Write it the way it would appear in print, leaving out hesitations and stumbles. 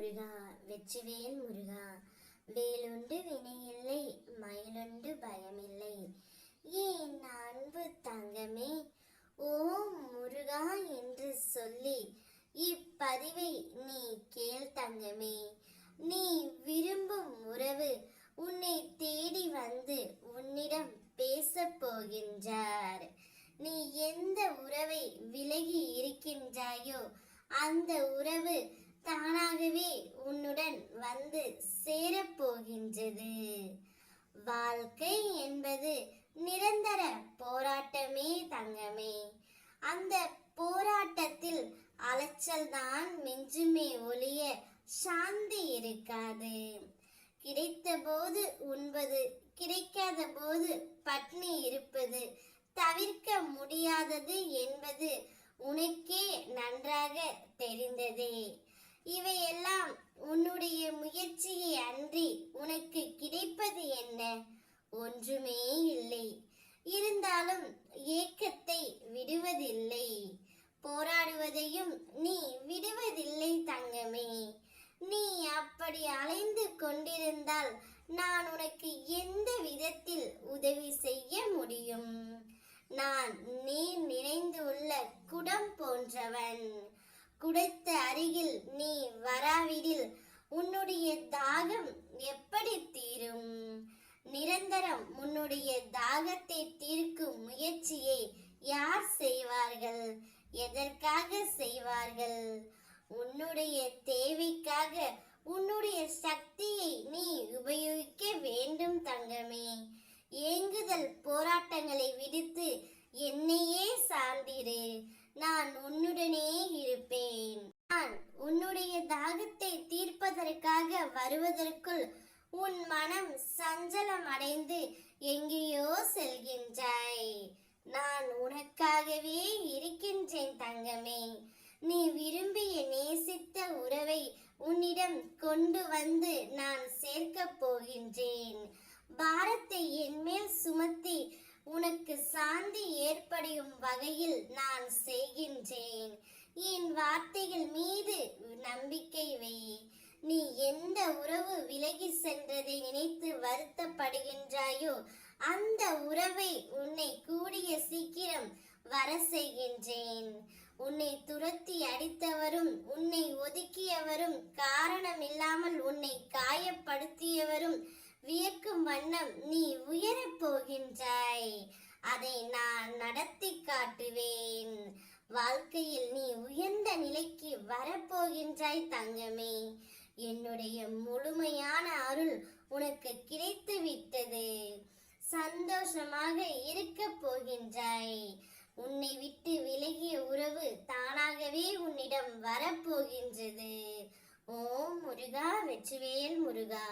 முருகா வெற்றிவேல் முருகா, வேலுண்டு வினையில்லை மயிலுண்டு பயமில்லை. ஏன் அன்பு தங்கமே, ஓம் முருகா என்று சொல்லி இப்பதிவை நீ கேள் தங்கமே. நீ விரும்பும் உறவு உன்னை தேடி வந்து உன்னிடம் பேசப் போகின்றார். நீ எந்த உறவை விலகி இருக்கின்றாயோ அந்த உறவு தானாகவே உன்னுடன் வந்து சேரப்போகின்றது. வாழ்க்கை என்பது நிரந்தர போராட்டமே தங்கமே. அந்த போராட்டத்தில் அலைச்சல் தான் மிஞ்சுமே ஒழிய சாந்தி இருக்காது. கிடைத்த போது உண்பது, கிடைக்காத போது பட்னி இருப்பது தவிர்க்க முடியாதது என்பது உனக்கே நன்றாக தெரிந்ததே. இவையெல்லாம் உன்னுடைய முயற்சியை அன்றி உனக்கு கிடைப்பது என்ன? ஒன்றுமே இல்லை. இருந்தாலும் ஏக்கத்தை விடுவதில்லை, போராடுவதையும் நீ விடுவதில்லை தங்கமே. நீ அப்படி அலைந்து கொண்டிருந்தால் நான் உனக்கு எந்த விதத்தில் உதவி செய்ய முடியும்? நான் நீர் நிறைந்துள்ள குடம் போன்றவன். குடத்த அருகில் நீ வராவிடில் உன்னுடைய தாகம் எப்படி தீரும்? நிரந்தரம் உன்னுடைய தாகத்தை தீர்க்கும் முயற்சியை யார் செய்வார்கள்? எதற்காக செய்வார்கள்? உன்னுடைய தேவைக்காக உன்னுடைய சக்தியை நீ உபயோகிக்க வேண்டும் தங்கமே. ஏங்குதல் போராட்டங்களை விடுத்து என்னையே சார்ந்திரு. நான் உன்னுடனே இருப்பேன். நான் உன்னுடைய தாகத்தை தீர்ப்பதற்காக வருவதற்குள் உன் மனம் சஞ்சலம் அடைந்து எங்கேயோ செல்கின்றாய். நான் உனக்காகவே இருக்கின்றேன் தங்கமே. நீ விரும்பிய நேசித்த உறவை உன்னிடம் கொண்டு வந்து நான் சேர்க்கப் போகின்றேன். பாரத்தை என்மேல் சுமத்தி உனக்கு சாந்தி ஏற்படும் வகையில் நான் செய்கின்றேன். என் வார்த்தைகள் மீது நம்பிக்கை வை. நீ எந்த உறவு விலகி சென்றதை நினைத்து வருத்தப்படுகின்றாயோ அந்த உறவை உன்னை கூடிய சீக்கிரம் வர செய்கின்றேன். உன்னை துரத்தி அடித்தவரும் உன்னை ஒதுக்கியவரும் காரணமில்லாமல் உன்னை காயப்படுத்தியவரும் வியக்கும் வண்ணம் நீ உயரப் போகின்றாய். அதை நான் நடத்தி காட்டுவேன். வாழ்க்கையில் நீ உயர்ந்த நிலைக்கு வரப்போகின்றாய் தங்கமே. என்னுடைய முழுமையான அருள் உனக்கு கிடைத்து விட்டது. சந்தோஷமாக இருக்க போகின்றாய். உன்னை விட்டு விலகிய உறவு தானாகவே உன்னிடம் வரப்போகின்றது. ஓம் முருகா வெற்றிவேல் முருகா.